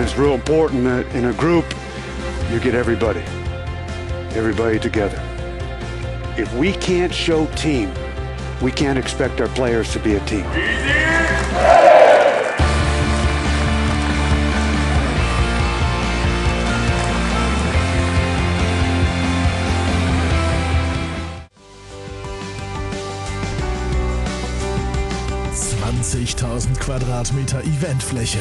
And it's real important that in a group, you get everybody together. If we can't show team, we can't expect our players to be a team. »20.000 Quadratmeter Eventfläche«,